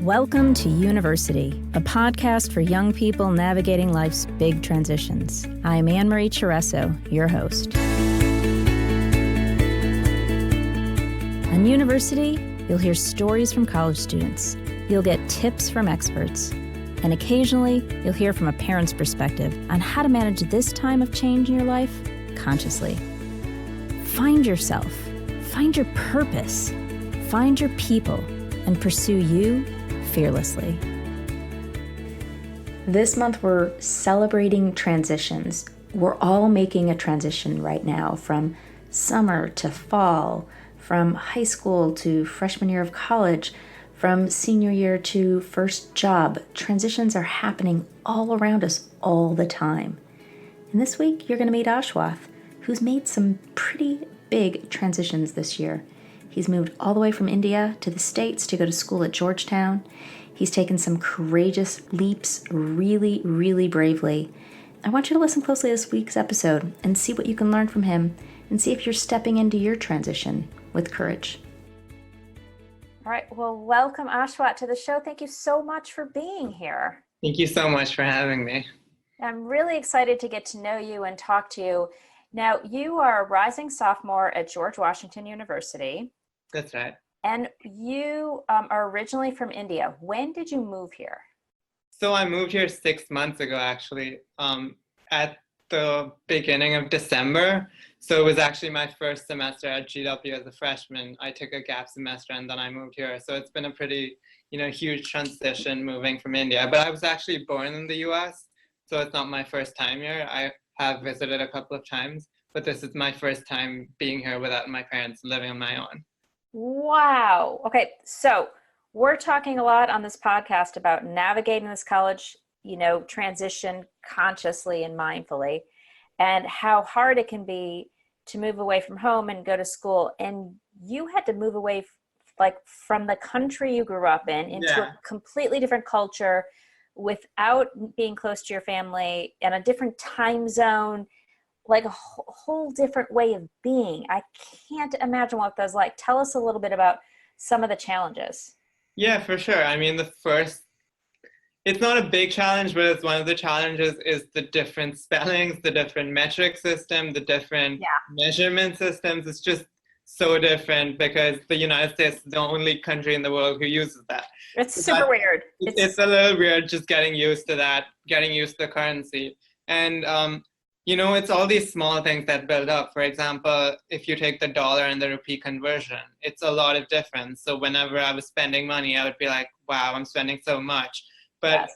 Welcome to University, a podcast for young people navigating life's big transitions. I'm Anne-Marie Cheresso, your host. On University, you'll hear stories from college students. You'll get tips from experts. And occasionally, you'll hear from a parent's perspective on how to manage this time of change in your life consciously. Find yourself, find your purpose, find your people, and pursue you fearlessly. This month, we're celebrating transitions. We're all making a transition right now from summer to fall, from high school to freshman year of college, from senior year to first job. Transitions are happening all around us all the time. And this week, you're going to meet Ashwath, who's made some pretty big transitions this year. He's moved all the way from India to the States to go to school at Georgetown. He's taken some courageous leaps really, really bravely. I want you to listen closely to this week's episode and see what you can learn from him and see if you're stepping into your transition with courage. All right. Well, welcome, Ashwath, to the show. Thank you so much for being here. Thank you so much for having me. I'm really excited to get to know you and talk to you. Now, you are a rising sophomore at George Washington University. That's right. And you are originally from India. When did you move here? So I moved here 6 months ago, actually, at the beginning of December. So it was actually my first semester at GW as a freshman. I took a gap semester and then I moved here. So it's been a pretty, huge transition moving from India. But I was actually born in the US, so it's not my first time here. I have visited a couple of times, but this is my first time being here without my parents, living on my own. Wow. Okay. So we're talking a lot on this podcast about navigating this college, transition consciously and mindfully, and how hard it can be to move away from home and go to school. And you had to move away from the country you grew up in into a completely different culture without being close to your family and a different time zone, like a whole different way of being. I can't imagine what that was like. Tell us a little bit about some of the challenges. Yeah, for sure. I mean, it's not a big challenge, but it's one of the challenges is the different spellings, the different metric system, the different measurement systems. It's just so different because the United States is the only country in the world who uses that. It's super weird. It's a little weird just getting used to that, getting used to the currency. And, it's all these small things that build up. For example, if you take the dollar and the rupee conversion, it's a lot of difference. So whenever I was spending money, I would be like, wow, I'm spending so much. But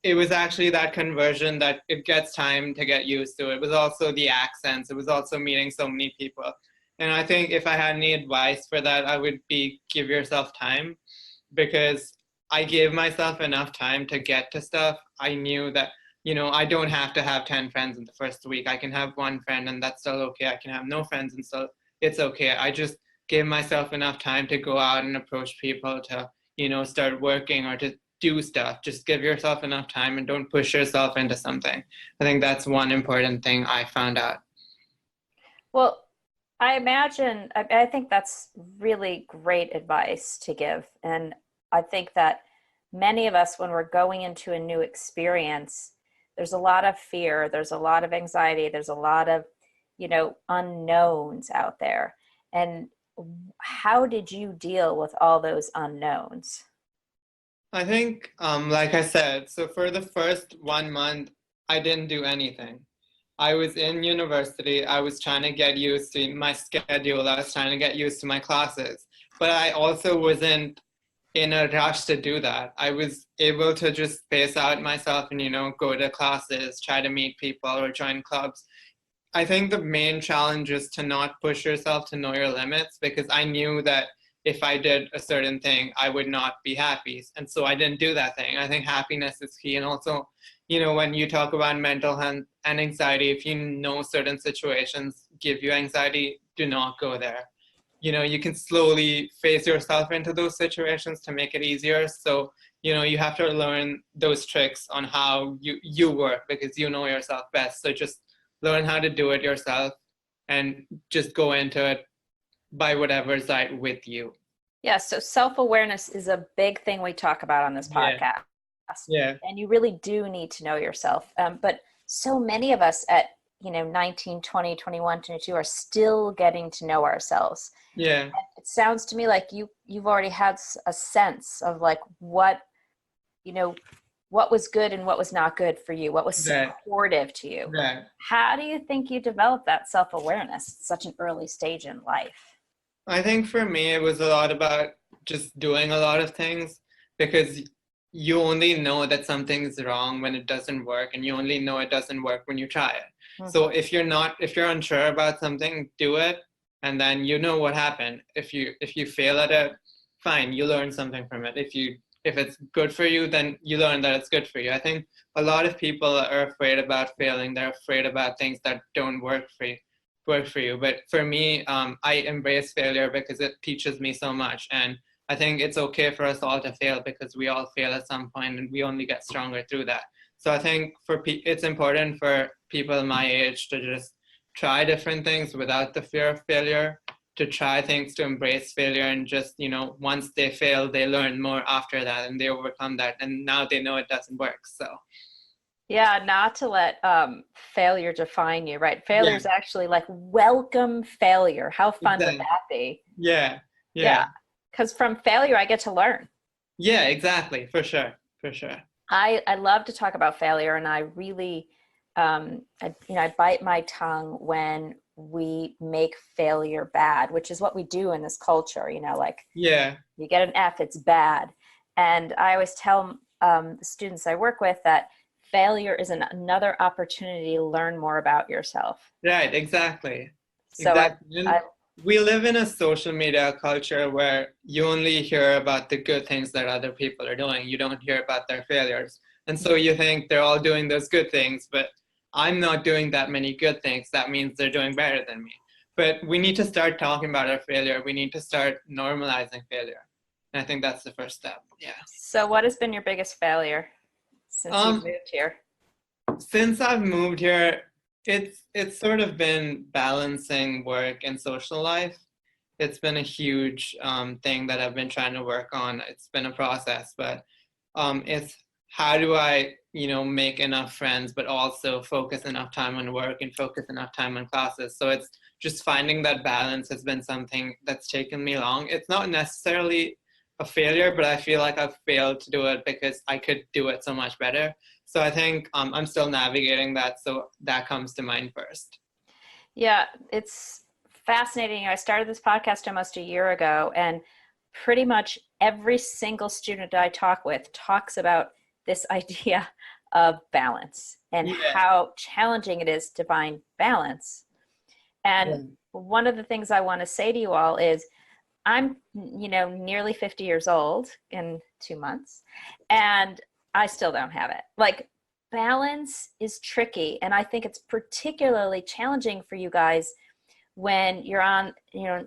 it was actually that conversion that it gets time to get used to. It was also the accents. It was also meeting so many people. And I think if I had any advice for that, I would be give yourself time, because I gave myself enough time to get to stuff. I knew that, I don't have to have 10 friends in the first week. I can have one friend and that's still okay. I can have no friends and still it's okay. I just gave myself enough time to go out and approach people to, start working or to do stuff. Just give yourself enough time and don't push yourself into something. I think that's one important thing I found out. Well, I think that's really great advice to give. And I think that many of us, when we're going into a new experience, there's a lot of fear, there's a lot of anxiety, there's a lot of, unknowns out there. And how did you deal with all those unknowns? I think, like I said, so for the first 1 month, I didn't do anything. I was in university. I was trying to get used to my schedule. I was trying to get used to my classes. But I also wasn't in a rush to do that. I was able to just space out myself and, go to classes, try to meet people or join clubs. I think the main challenge is to not push yourself to know your limits, because I knew that if I did a certain thing, I would not be happy. And so I didn't do that thing. I think happiness is key. And also, when you talk about mental health and anxiety, if you know certain situations give you anxiety, do not go there. You can slowly phase yourself into those situations to make it easier. So, you have to learn those tricks on how you work, because you know yourself best. So just learn how to do it yourself and just go into it by whatever's right with you. Yeah, so self-awareness is a big thing we talk about on this Yeah, podcast. yeah, And you really do need to know yourself. But so many of us at, 19, 20, 21, 22 are still getting to know ourselves. yeah, It sounds to me like you've already had a sense of like you know, what was good and what was not good for you, what was right, supportive to you. right. How do you think you developed that self-awareness at such an early stage in life? I think for me, it was a lot about just doing a lot of things because you only know that something is wrong when it doesn't work, and you only know it doesn't work when you try it. So Mhm. if you're unsure about something, do it, and then you know what happened. If you fail at it, fine, you learn something from it. If it's good for you, then you learn that it's good for you. I think a lot of people are afraid about failing. They're afraid about things that don't work for you. But for me, I embrace failure because it teaches me so much. And I think it's okay for us all to fail because we all fail at some point and we only get stronger through that. So I think it's important for people my age to just try different things without the fear of failure, to try things, to embrace failure, and just, once they fail, they learn more after that and they overcome that. And now they know it doesn't work. So, Yeah, not to let failure define you, right? Failure yeah, is actually like welcome failure. How fun would exactly. that be? Yeah, Yeah, yeah. because from failure, I get to learn. Yeah, exactly. For sure. For sure. I love to talk about failure, and I really, I bite my tongue when we make failure bad, which is what we do in this culture. Like Yeah. you get an F, it's bad. And I always tell the students I work with that failure is another opportunity to learn more about yourself. Right, exactly. So Exactly. I And we live in a social media culture where you only hear about the good things that other people are doing. You don't hear about their failures. And so you think they're all doing those good things, but I'm not doing that many good things. That means they're doing better than me. But we need to start talking about our failure. We need to start normalizing failure. And I think that's the first step. Yeah. so what has been your biggest failure since you've Um, moved here? since I've moved here, it's sort of been balancing work and social life. It's been a huge thing that I've been trying to work on. It's been a process, but it's how do I, make enough friends, but also focus enough time on work and focus enough time on classes. So it's just finding that balance has been something that's taken me long. It's not necessarily a failure, but I feel like I've failed to do it because I could do it so much better. So I think I'm still navigating that. So that comes to mind first. Yeah, it's fascinating. I started this podcast almost a year ago, and pretty much every single student I talk with talks about this idea of balance and Yeah. how challenging it is to find balance. And Yeah. one of the things I want to say to you all is I'm, nearly 50 years old in 2 months, and I still don't have it. Like, balance is tricky. And I think it's particularly challenging for you guys when you're on,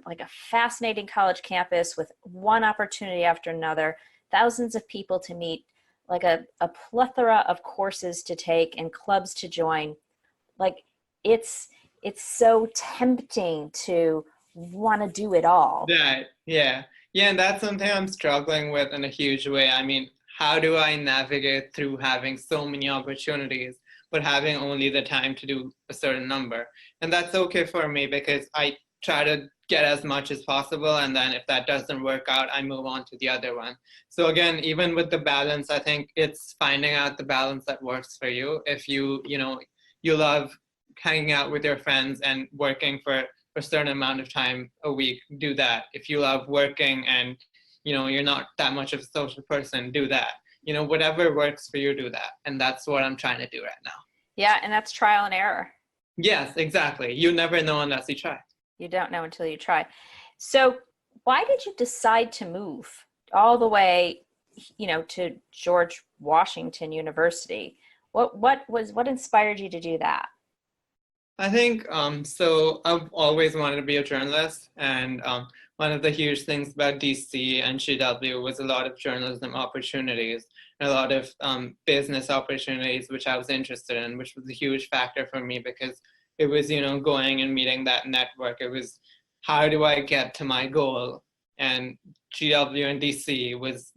like a fascinating college campus with one opportunity after another, thousands of people to meet, like a plethora of courses to take and clubs to join. Like, it's it's so tempting to want to do it all. Right. Yeah. Yeah. And that's something I'm struggling with in a huge way. I mean, how do I navigate through having so many opportunities, but having only the time to do a certain number? And that's okay for me because I try to get as much as possible. And then if that doesn't work out, I move on to the other one. So again, even with the balance, I think it's finding out the balance that works for you. If you love hanging out with your friends and working for a certain amount of time a week, do that. If you love working and you're not that much of a social person, do that. Whatever works for you, do that. And that's what I'm trying to do right now. Yeah, and that's trial and error. Yes, exactly. You never know unless you try. You don't know until you try. So, why did you decide to move all the way, to George Washington University? What inspired you to do that? I think so. I've always wanted to be a journalist, and one of the huge things about DC and GW was a lot of journalism opportunities and a lot of business opportunities, which I was interested in, which was a huge factor for me because it was, going and meeting that network. It was how do I get to my goal and GW in DC was,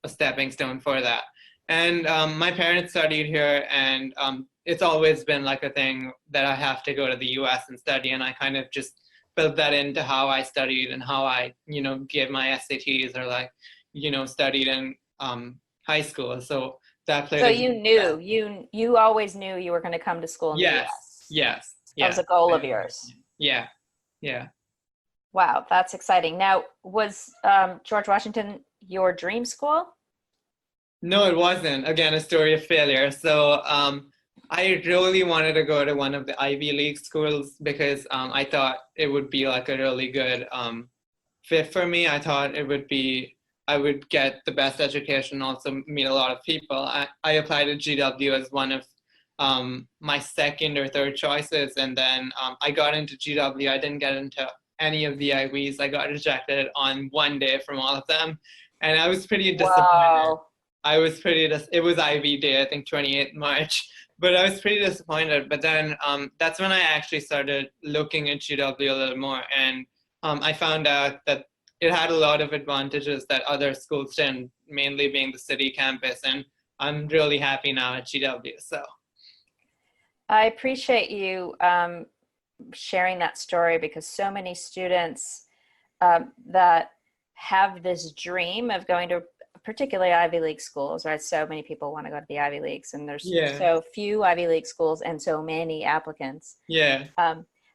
a stepping stone for that. And my parents studied here, and it's always been like a thing that I have to go to the US and study, and I kind of just built that into how I studied and how I, gave my SATs or like, studied in high school. So that played So a you knew, you always knew you were going to come to school in the yes, US. yes, That was yeah. a goal of yours. Yeah, yeah. Wow, that's exciting. Now, was George Washington your dream school? No, it wasn't. Again, a story of failure. So I really wanted to go to one of the Ivy League schools because I thought it would be like a really good fit for me. I thought I would get the best education, also meet a lot of people. I applied to GW as one of my second or third choices, and then I got into GW. I didn't get into any of the IVs. I got rejected on one day from all of them, and I was pretty disappointed. Wow. It was IV day, I think 28th March, but I was pretty disappointed. But then that's when I actually started looking at GW a little more, and I found out that it had a lot of advantages that other schools didn't, mainly being the city campus, and I'm really happy now at GW. So I appreciate you sharing that story because so many students that have this dream of going to particularly Ivy League schools, right? So many people want to go to the Ivy Leagues, and there's yeah, so few Ivy League schools and so many applicants. yeah.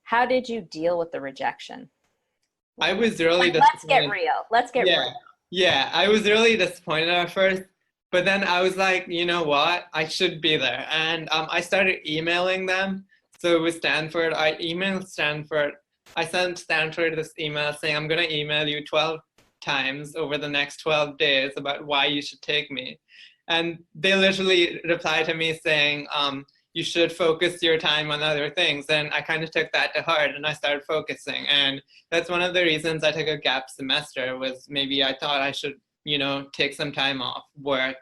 How did you deal with the rejection? I was really Like, let's get disappointed. real. Let's get Yeah, real. yeah. I was really disappointed at first, but then I was like, you know what? I should be there. And I started emailing them. So it was Stanford. I emailed Stanford. I sent Stanford this email saying, I'm going to email you 12 times over the next 12 days about why you should take me. And they literally replied to me saying, you should focus your time on other things. And I kind of took that to heart and I started focusing. And that's one of the reasons I took a gap semester, was maybe I thought I should, take some time off work,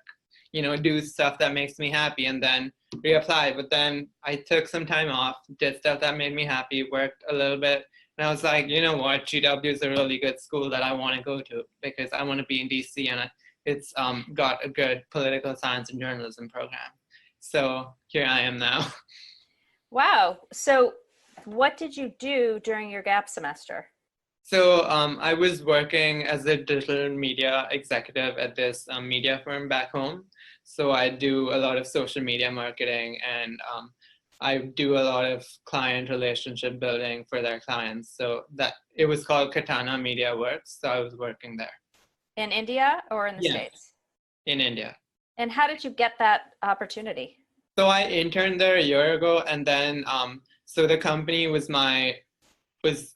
do stuff that makes me happy and then reapply. But then I took some time off, did stuff that made me happy, worked a little bit. And I was like, you know what, GW is a really good school that I want to go to because I want to be in DC, and it's got a good political science and journalism program. So here I am now. Wow. So what did you do during your gap semester? So I was working as a digital media executive at this media firm back home. So I do a lot of social media marketing, and I do a lot of client relationship building for their clients. So that it was called Katana Media Works. So I was working there. In India or in the Yeah, States? in India. And how did you get that opportunity? So I interned there a year ago, and then so the company was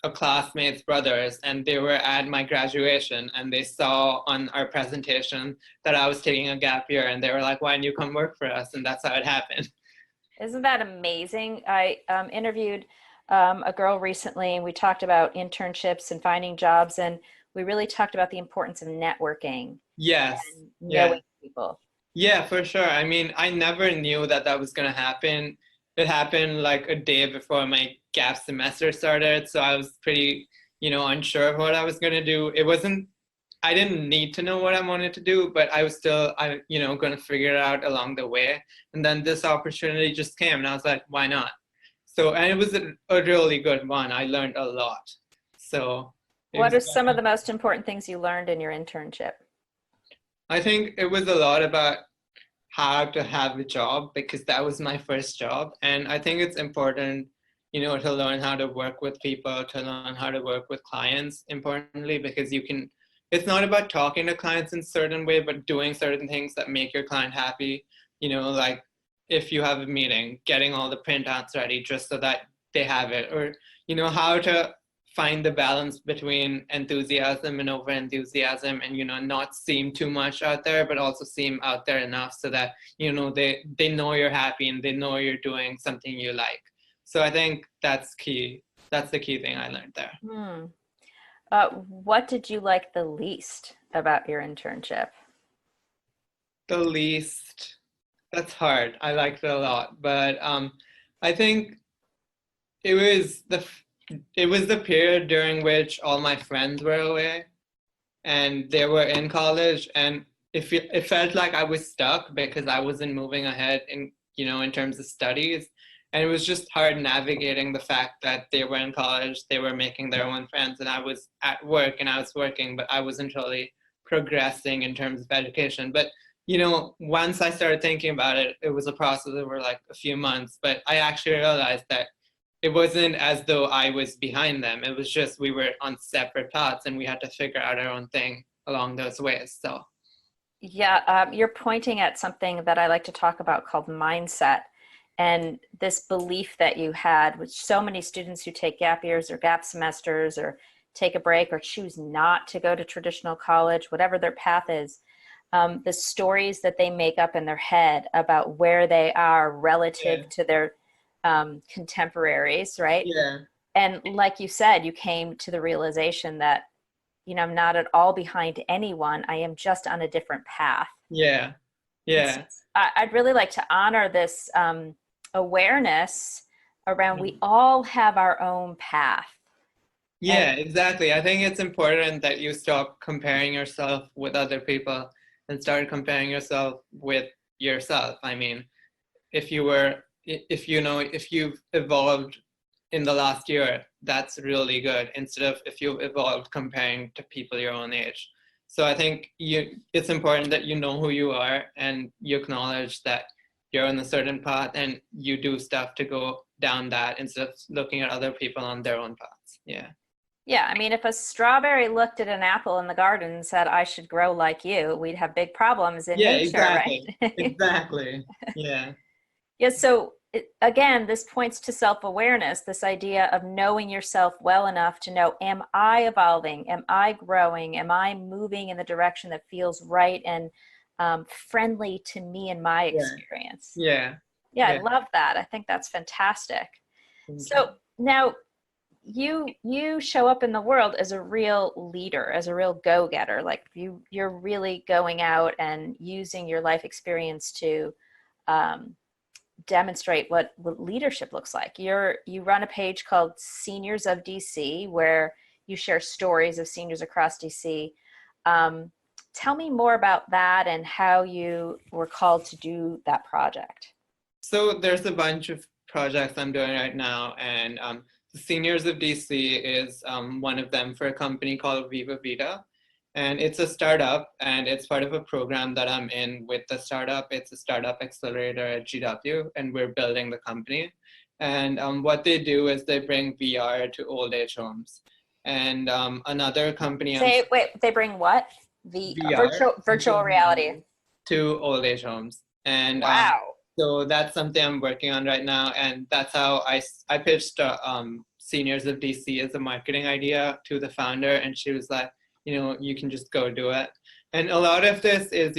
a classmate's brothers, and they were at my graduation, and they saw on our presentation that I was taking a gap year, and they were like, "Why don't you come work for us?" And that's how it happened. Isn't that amazing? I interviewed a girl recently, and we talked about internships and finding jobs, and we really talked about the importance of networking Yes. and Yeah. knowing people. Yeah, for sure. I mean, I never knew that that was going to happen. It happened like a day before my gap semester started, so I was pretty, unsure of what I was going to do. I didn't need to know what I wanted to do, but I was still, going to figure it out along the way. And then this opportunity just came, and I was like, why not? So, and it was a really good one. I learned a lot. So, What are some of the most important things you learned in your internship? I think it was a lot about how to have a job, because that was my first job. And I think it's important, to learn how to work with people, to learn how to work with clients, importantly, because it's not about talking to clients in a certain way, but doing certain things that make your client happy. Like if you have a meeting, getting all the printouts ready just so that they have it, or, how to find the balance between enthusiasm and over enthusiasm, and not seem too much out there but also seem out there enough so that they know you're happy and they know you're doing something you like. So I think that's the key thing I learned there. What did you like the least about your internship? The least, that's hard. I liked it a lot, but I think it was the period during which all my friends were away. and they were in college, and it felt like I was stuck because I wasn't moving ahead in, in terms of studies. And it was just hard navigating the fact that they were in college, they were making their own friends, and I was at work and I was working, but I wasn't really progressing in terms of education. But once I started thinking about it, it was a process over like a few months, but I actually realized that it wasn't as though I was behind them. It was just we were on separate paths and we had to figure out our own thing along those ways. So, Yeah, you're pointing at something that I like to talk about called mindset. And this belief that you had, with so many students who take gap years or gap semesters or take a break or choose not to go to traditional college, whatever their path is, the stories that they make up in their head about where they are yeah, relative to their contemporaries, right? yeah, And like you said, you came to the realization that, I'm not at all behind anyone. I am just on a different path. yeah, And so yeah. I'd really like to honor this awareness around we Mm. all have our own path. And Yeah, exactly. I think it's important that you stop comparing yourself with other people and start comparing yourself with yourself. I mean, if you were if you've evolved in the last year, that's really good, instead of if you've evolved comparing to people your own age. So I think it's important that you know who you are and you acknowledge that you're on a certain path and you do stuff to go down that instead of looking at other people on their own paths. Yeah. yeah, I mean, if a strawberry looked at an apple in the garden and said, I should grow like you, we'd have big problems in Yeah, nature, exactly. right? Exactly. Yeah. Yeah, so again, this points to self-awareness, this idea of knowing yourself well enough to know, am I evolving? Am I growing? Am I moving in the direction that feels right and friendly to me and my Yeah. experience? Yeah. Yeah, I Yeah. love that. I think that's fantastic. Thank you. So now you show up in the world as a real leader, as a real go-getter. Like you're really going out and using your life experience to um, demonstrate what leadership looks like. You run a page called Seniors of DC where you share stories of seniors across DC. Um, Tell me more about that and how you were called to do that project. So there's a bunch of projects I'm doing right now, and the Seniors of DC is one of them for a company called Viva Vida. And it's a startup, and it's part of a program that I'm in with the startup. It's a startup accelerator at GW, and we're building the company. And what they do is they bring VR to old age homes. And another company I'm Say, wait, they bring what? The VR, virtual reality. to old age homes. And Wow. so that's something I'm working on right now. And that's how I pitched Seniors of DC as a marketing idea to the founder. And she was like, you can just go do it. And a lot of this is,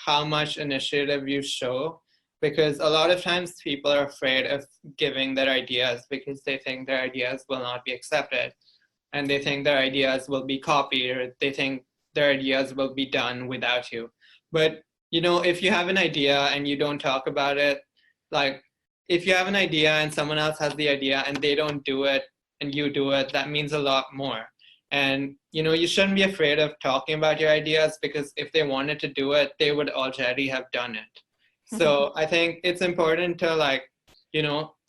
how much initiative you show, because a lot of times people are afraid of giving their ideas because they think their ideas will not be accepted, and they think their ideas will be copied, or they think their ideas will be done without you. But if you have an idea and you don't talk about it, like if you have an idea and someone else has the idea and they don't do it and you do it, that means a lot more. And you shouldn't be afraid of talking about your ideas, because if they wanted to do it, they would already have done it. So I think it's important to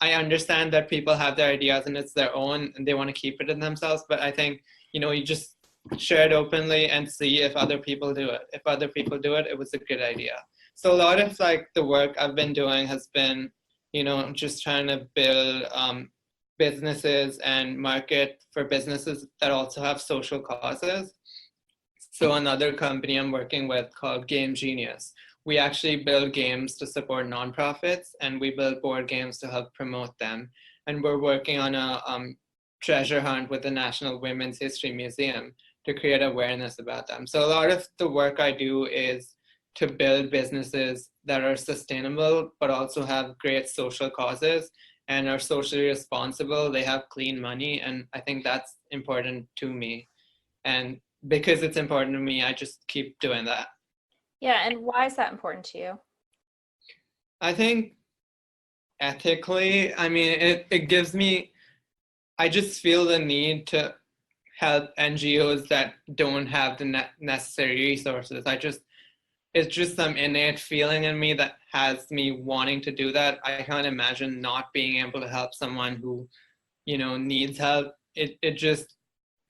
I understand that people have their ideas and it's their own and they want to keep it in themselves, but I think you just share it openly and see if other people do it. If other people do it, it was a good idea. So a lot of the work I've been doing has been just trying to build businesses and market for businesses that also have social causes. So another company I'm working with called Game Genius, we actually build games to support nonprofits, and we build board games to help promote them. And we're working on a treasure hunt with the National Women's History Museum to create awareness about them. So a lot of the work I do is to build businesses that are sustainable, but also have great social causes and are socially responsible. They have clean money, and I think that's important to me. And because it's important to me, I just keep doing that. Yeah, and why is that important to you? I think ethically, I mean, it gives me, I just feel the need to help NGOs that don't have the necessary resources. It's just some innate feeling in me that has me wanting to do that. I can't imagine not being able to help someone who, needs help. It just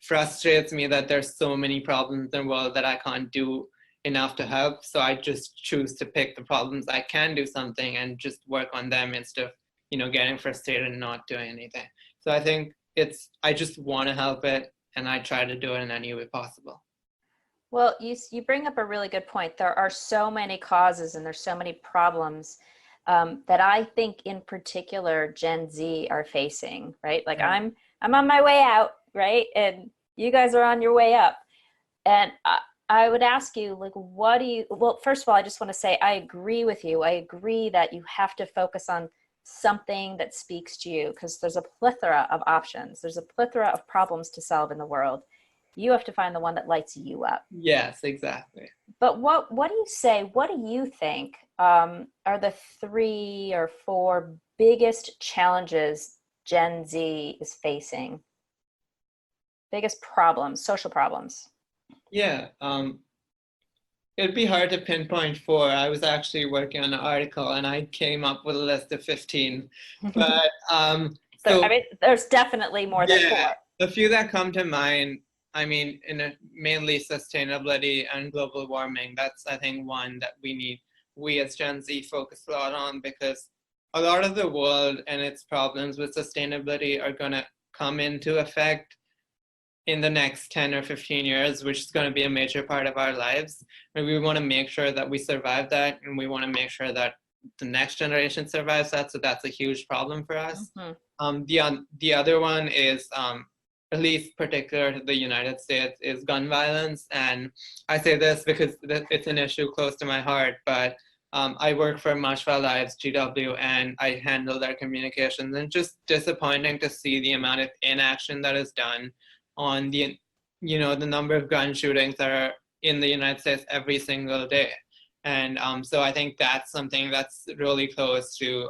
frustrates me that there's so many problems in the world that I can't do enough to help. So I just choose to pick the problems I can do something and just work on them instead of, getting frustrated and not doing anything. So I think I just want to help it, and I try to do it in any way possible. Well, you bring up a really good point. There are so many causes and there's so many problems that I think in particular Gen Z are facing, right? Like I'm on my way out, right? And you guys are on your way up. And I would ask you, like, well, first of all, I just want to say, I agree with you. I agree that you have to focus on something that speaks to you, because there's a plethora of options. There's a plethora of problems to solve in the world. You have to find the one that lights you up. Yes, exactly. But what do you say, what do you think are the 3 or 4 biggest challenges Gen Z is facing? Biggest problems, social problems? Yeah, it'd be hard to pinpoint 4. I was actually working on an article and I came up with a list of 15. But so I mean, there's definitely more than 4. A few that come to mind, I mean, mainly sustainability and global warming. That's, I think, one that we as Gen Z focus a lot on, because a lot of the world and its problems with sustainability are going to come into effect in the next 10 or 15 years, which is going to be a major part of our lives. And we want to make sure that we survive that, and we want to make sure that the next generation survives that. So that's a huge problem for us. Mm-hmm. The other one is, at least particular to the United States, is gun violence. And I say this because it's an issue close to my heart, but I work for March for Our Lives, GW, and I handle their communications, and just disappointing to see the amount of inaction that is done on the number of gun shootings that are in the United States every single day. And so I think that's something that's really close to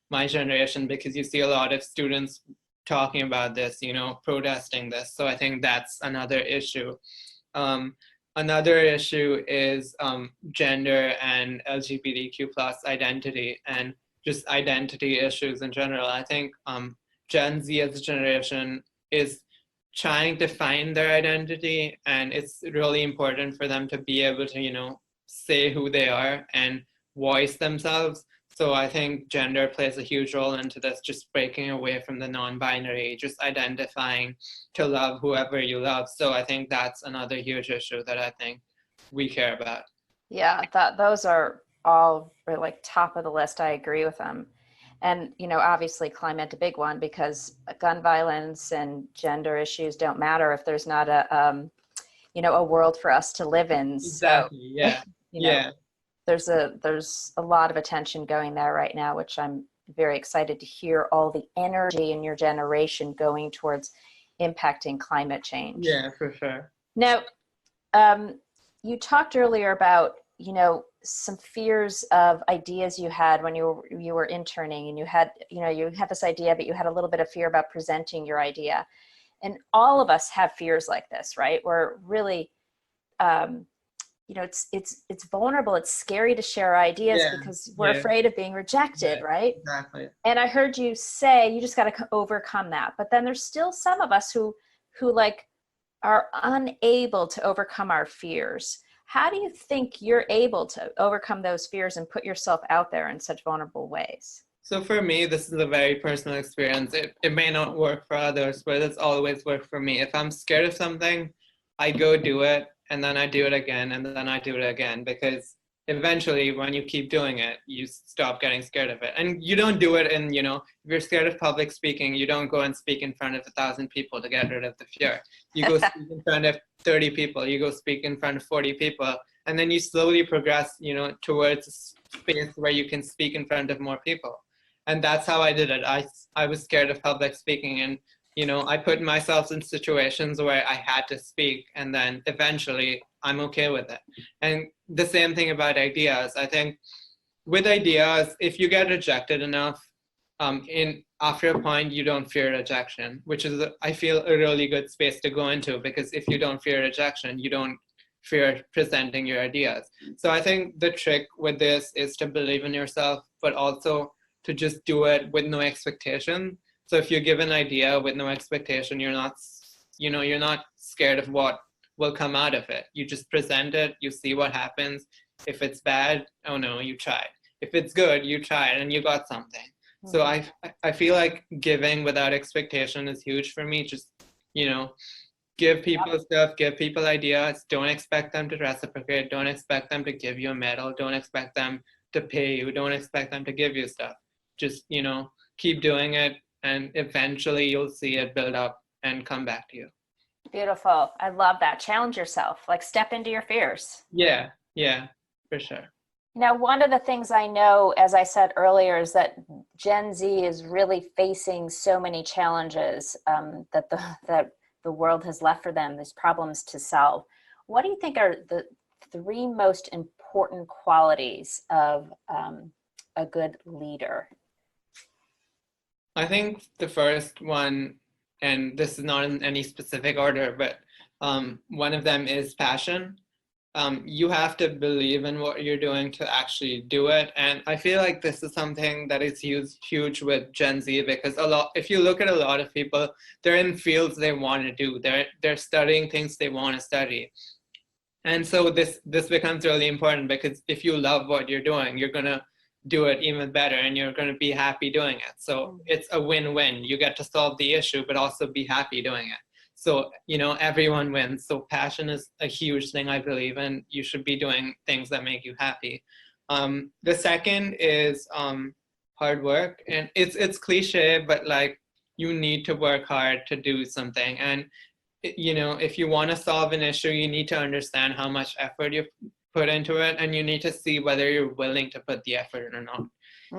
my generation, because you see a lot of students talking about this, protesting this. So I think that's another issue. Another issue is gender and LGBTQ plus identity, and just identity issues in general. I think Gen Z as a generation is trying to find their identity, and it's really important for them to be able to, say who they are and voice themselves. So I think gender plays a huge role into this, just breaking away from the non-binary, just identifying to love whoever you love. So I think that's another huge issue that I think we care about. Yeah, those are all like top of the list. I agree with them. And, obviously climate, a big one, because gun violence and gender issues don't matter if there's not a world for us to live in. Exactly. So, yeah. There's a lot of attention going there right now, which I'm very excited to hear all the energy in your generation going towards impacting climate change. Yeah, for sure. Now, you talked earlier about, some fears of ideas you had when you were interning, and you had this idea, but you had a little bit of fear about presenting your idea. And all of us have fears like this, right? We're really, it's vulnerable. It's scary to share ideas because we're afraid of being rejected, right? Exactly. And I heard you say you just got to overcome that. But then there's still some of us who like are unable to overcome our fears. How do you think you're able to overcome those fears and put yourself out there in such vulnerable ways? So for me, this is a very personal experience. It may not work for others, but it's always worked for me. If I'm scared of something, I go do it, and then I do it again, and then I do it again, because eventually when you keep doing it, you stop getting scared of it. And you don't do it in, if you're scared of public speaking, you don't go and speak in front of 1,000 people to get rid of the fear. You go speak in front of 30 people, you go speak in front of 40 people, and then you slowly progress, towards a space where you can speak in front of more people. And that's how I did it. I was scared of public speaking, and I put myself in situations where I had to speak, and then eventually I'm okay with it. And the same thing about ideas. I think with ideas, if you get rejected enough, in after a point, you don't fear rejection, which is, I feel, a really good space to go into, because if you don't fear rejection, you don't fear presenting your ideas. So I think the trick with this is to believe in yourself, but also to just do it with no expectation. So if you give an idea with no expectation, you're not scared of what will come out of it. You just present it, you see what happens. If it's bad, oh no, you tried. If it's good, you tried and you got something. So I feel like giving without expectation is huge for me. Just, give people stuff, give people ideas. Don't expect them to reciprocate. Don't expect them to give you a medal. Don't expect them to pay you. Don't expect them to give you stuff. Just, keep doing it, and eventually you'll see it build up and come back to you. Beautiful. I love that. Challenge yourself, like step into your fears. Yeah, for sure. Now, one of the things I know, as I said earlier, is that Gen Z is really facing so many challenges that the world has left for them, these problems to solve. What do you think are the 3 most important qualities of a good leader? I think the first one, and this is not in any specific order, but one of them is passion. You have to believe in what you're doing to actually do it. And I feel like this is something that is huge with Gen Z, because if you look at a lot of people, they're in fields they want to do. They're studying things they want to study. And so this becomes really important, because if you love what you're doing, you're going to do it even better, and you're going to be happy doing it. So it's a win-win. You get to solve the issue, but also be happy doing it. So, everyone wins. So passion is a huge thing I believe in. You should be doing things that make you happy. The second is hard work. And it's cliche, but like, you need to work hard to do something. And, if you want to solve an issue, you need to understand how much effort you put into it, and you need to see whether you're willing to put the effort in or not.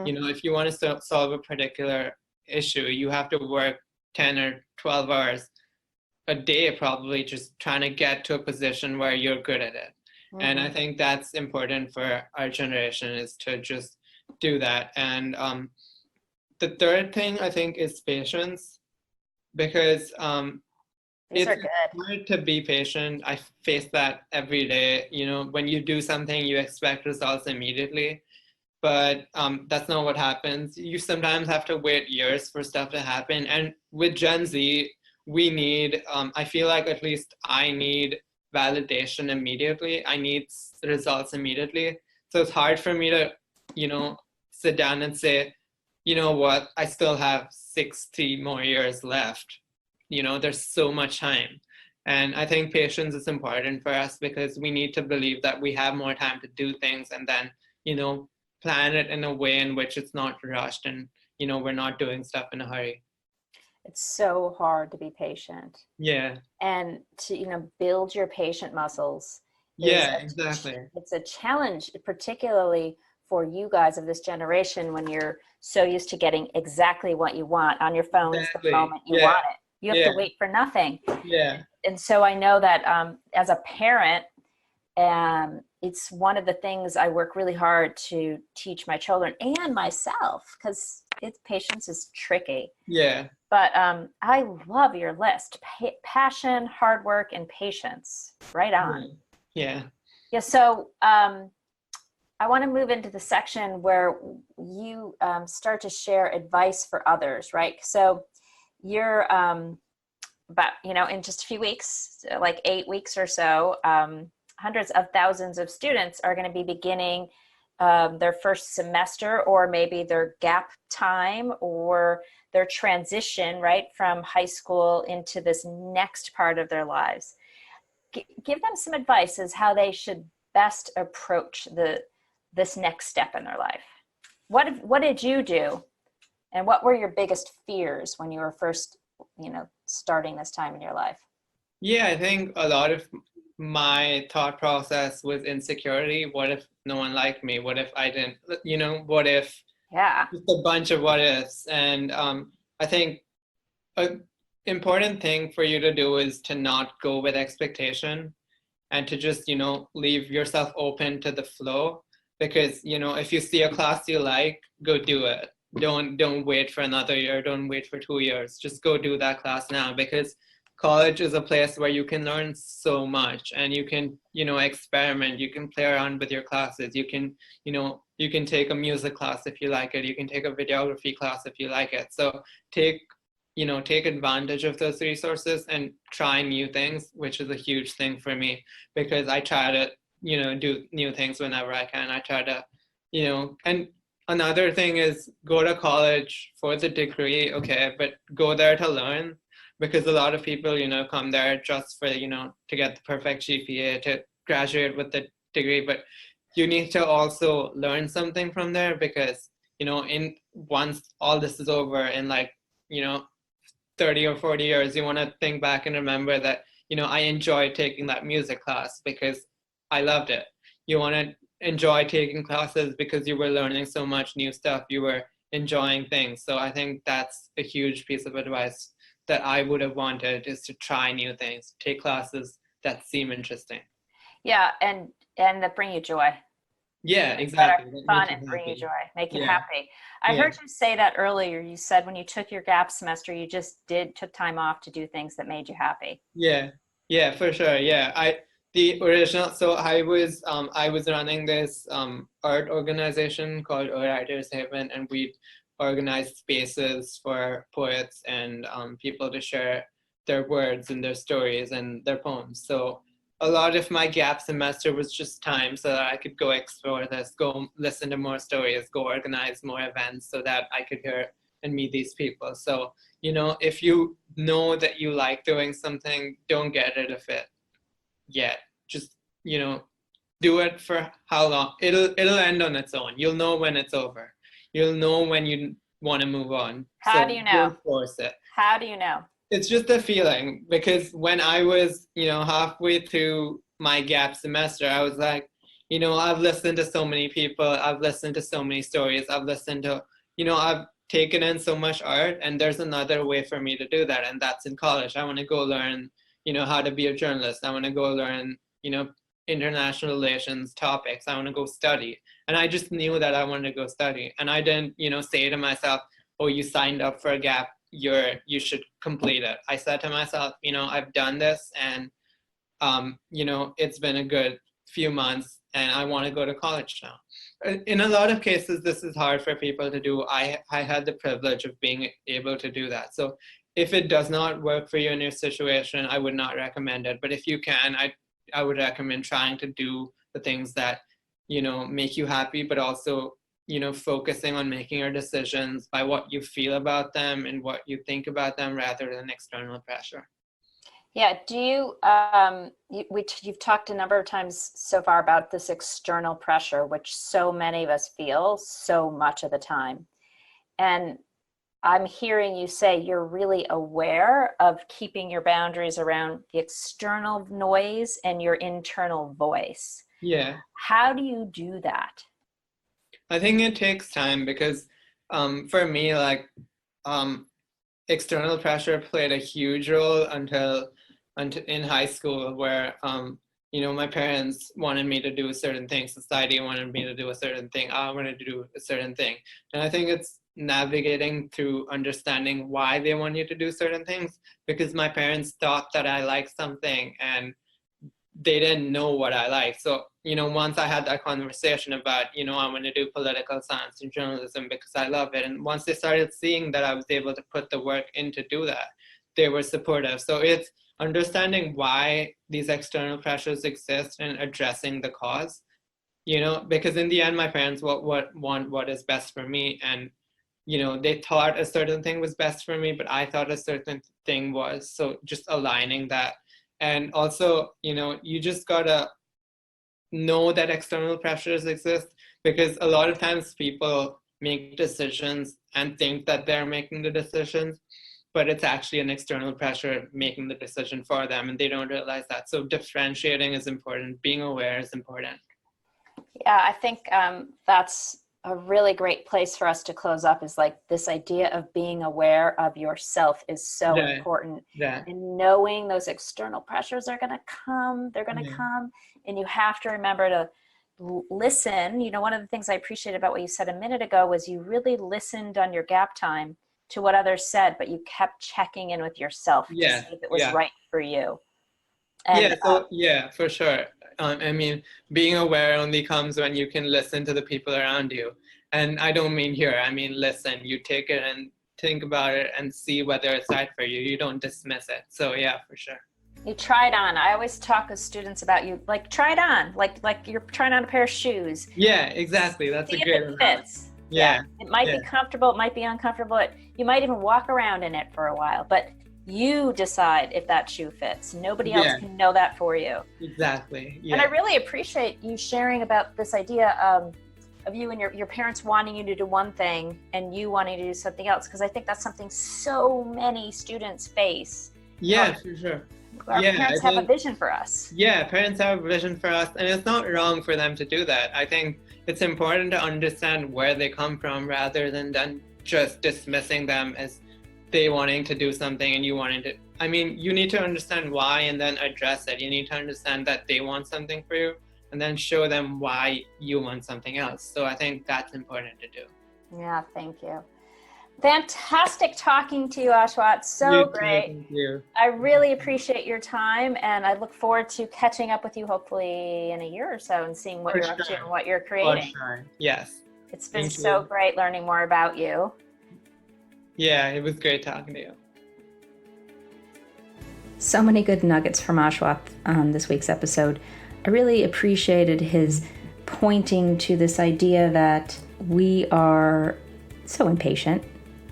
If you want to solve a particular issue, you have to work 10 or 12 hours a day, probably, just trying to get to a position where you're good at it. And I think that's important for our generation, is to just do that. And the third thing, I think, is patience, because it's hard to be patient. I face that every day. When you do something, you expect results immediately, but that's not what happens. You sometimes have to wait years for stuff to happen. And with Gen Z, we need, I feel like, at least I need validation immediately. I need results immediately. So it's hard for me to, sit down and say, you know what, I still have 60 more years left. There's so much time. And I think patience is important for us, because we need to believe that we have more time to do things, and then, plan it in a way in which it's not rushed, and, we're not doing stuff in a hurry. It's so hard to be patient. Yeah. And to, build your patient muscles. Yeah, exactly. It's a challenge, particularly for you guys of this generation, when you're so used to getting exactly what you want on your phones the moment you want it. You have to wait for nothing. Yeah. And so I know that as a parent, it's one of the things I work really hard to teach my children and myself, because patience is tricky. Yeah. But I love your list. Passion, hard work, and patience. Right on. Yeah. Yeah. So I want to move into the section where you start to share advice for others, right? So you're about, in just a few weeks, like 8 weeks or so, hundreds of thousands of students are going to be beginning their first semester, or maybe their gap time, or their transition, right, from high school into this next part of their lives. Give them some advice as how they should best approach this next step in their life. What did you do, and what were your biggest fears when you were first, starting this time in your life? Yeah, I think a lot of my thought process was insecurity. What if no one liked me? What if I didn't, what if, just a bunch of what ifs. And I think an important thing for you to do is to not go with expectation, and to just, leave yourself open to the flow. Because, if you see a class you like, go do it. don't wait for another year, don't wait for 2 years. Just go do that class now, because college is a place where you can learn so much, and you can, experiment, you can play around with your classes, you can take a music class if you like it, you can take a videography class if you like it. So take take advantage of those resources and try new things, which is a huge thing for me, because I try to do new things whenever I can. I try to and another thing is, go to college for the degree, okay, but go there to learn, because a lot of people come there just for to get the perfect GPA, to graduate with the degree, but you need to also learn something from there, because in once all this is over, in like 30 or 40 years, you want to think back and remember that I enjoyed taking that music class because I loved it. You want to enjoy taking classes because you were learning so much new stuff, you were enjoying things. So I think that's a huge piece of advice that I would have wanted, is to try new things, take classes that seem interesting. Yeah, and that bring you joy. Yeah, exactly. Fun and bring you joy, make you happy. I heard you say that earlier. You said when you took your gap semester, you just took time off to do things that made you happy. Yeah, for sure. Yeah, the original. So I was running this art organization called Writers Haven, and we organized spaces for poets and people to share their words and their stories and their poems. So a lot of my gap semester was just time so that I could go explore this, go listen to more stories, go organize more events, so that I could hear and meet these people. So, if you know that you like doing something, don't get rid of it yet. Just, do it for how long. It'll end on its own. You'll know when it's over. You'll know when you want to move on. How do you know? Don't force it. How do you know? It's just a feeling, because when I was, halfway through my gap semester, I was like, I've listened to so many people, I've listened to so many stories, I've listened to, I've taken in so much art, and there's another way for me to do that, and that's in college. I want to go learn, how to be a journalist. I want to go learn, international relations topics. I want to go study. And I just knew that I wanted to go study. And I didn't, say to myself, oh, you signed up for a gap, you should complete it. I said to myself, I've done this, and it's been a good few months, and I want to go to college now. In a lot of cases, this is hard for people to do. I had the privilege of being able to do that. So if it does not work for you in your situation, I would not recommend it. But if you can, I would recommend trying to do the things that make you happy, but also focusing on making your decisions by what you feel about them and what you think about them, rather than external pressure. Yeah. Do you, you've talked a number of times so far about this external pressure, which so many of us feel so much of the time. And I'm hearing you say you're really aware of keeping your boundaries around the external noise and your internal voice. Yeah. How do you do that? I think it takes time, because for me, like, external pressure played a huge role until in high school, where my parents wanted me to do a certain thing, society wanted me to do a certain thing, I wanted to do a certain thing. And I think it's navigating through understanding why they want you to do certain things, because my parents thought that I liked something, and they didn't know what I liked. So, once I had that conversation about, I want to do political science and journalism because I love it. And once they started seeing that I was able to put the work in to do that, they were supportive. So it's understanding why these external pressures exist and addressing the cause, because in the end, my parents want what is best for me. And, they thought a certain thing was best for me, but I thought a certain thing was. So just aligning that. And also, you just gotta know that external pressures exist, because a lot of times people make decisions and think that they're making the decisions, but it's actually an external pressure making the decision for them, and they don't realize that. So differentiating is important. Being aware is important. Yeah, I think that's a really great place for us to close up, is like this idea of being aware of yourself is so important. Yeah. And knowing those external pressures are going to come, they're going to come. And you have to remember listen. One of the things I appreciated about what you said a minute ago was you really listened on your gap time to what others said, but you kept checking in with yourself to see if it was right for you. And, for sure. I mean, being aware only comes when you can listen to the people around you. And I don't mean here, I mean, listen, you take it and think about it and see whether it's right for you. You don't dismiss it. So yeah, for sure. You try it on. I always talk with students about you, like, try it on, like you're trying on a pair of shoes. Yeah, exactly. That's see a great if it fits. Yeah. It might be comfortable. It might be uncomfortable. You might even walk around in it for a while, but you decide if that shoe fits. Nobody else can know that for you. Exactly. Yeah. And I really appreciate you sharing about this idea of you and your parents wanting you to do one thing and you wanting to do something else, because I think that's something so many students face. Yeah, for sure. Our parents have a vision for us. Yeah, parents have a vision for us, and it's not wrong for them to do that. I think it's important to understand where they come from rather than just dismissing them as they wanting to do something and you wanting to. I mean, you need to understand why and then address it. You need to understand that they want something for you and then show them why you want something else. So I think that's important to do. Yeah, thank you. Fantastic talking to you, Ashwath. So great. Thank you. I really appreciate your time, and I look forward to catching up with you hopefully in a year or so and seeing what you're up to and what you're creating. For sure. Yes. It's been so great learning more about you. Yeah, it was great talking to you. So many good nuggets from Ashwath on this week's episode. I really appreciated his pointing to this idea that we are so impatient.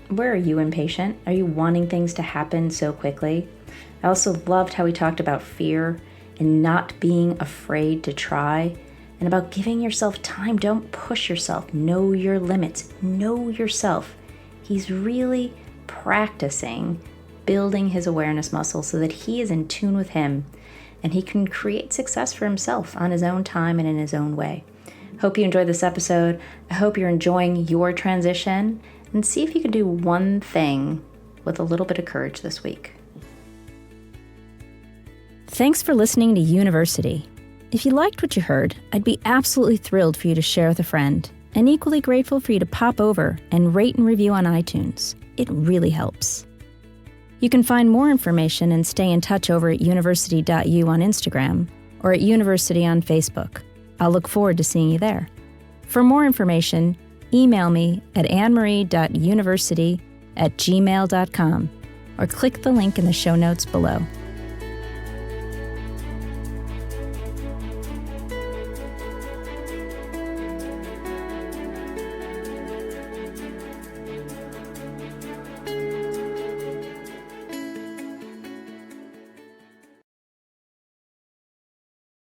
Where are you impatient? Are you wanting things to happen so quickly? I also loved how he talked about fear and not being afraid to try, and about giving yourself time. Don't push yourself. Know your limits. Know yourself. He's really practicing building his awareness muscle so that he is in tune with him and he can create success for himself on his own time and in his own way. Hope you enjoyed this episode. I hope you're enjoying your transition, and see if you can do one thing with a little bit of courage this week. Thanks for listening to University. If you liked what you heard, I'd be absolutely thrilled for you to share with a friend, and equally grateful for you to pop over and rate and review on iTunes. It really helps. You can find more information and stay in touch over at university.u on Instagram or at University on Facebook. I'll look forward to seeing you there. For more information, email me at annemarie.university@gmail.com or click the link in the show notes below.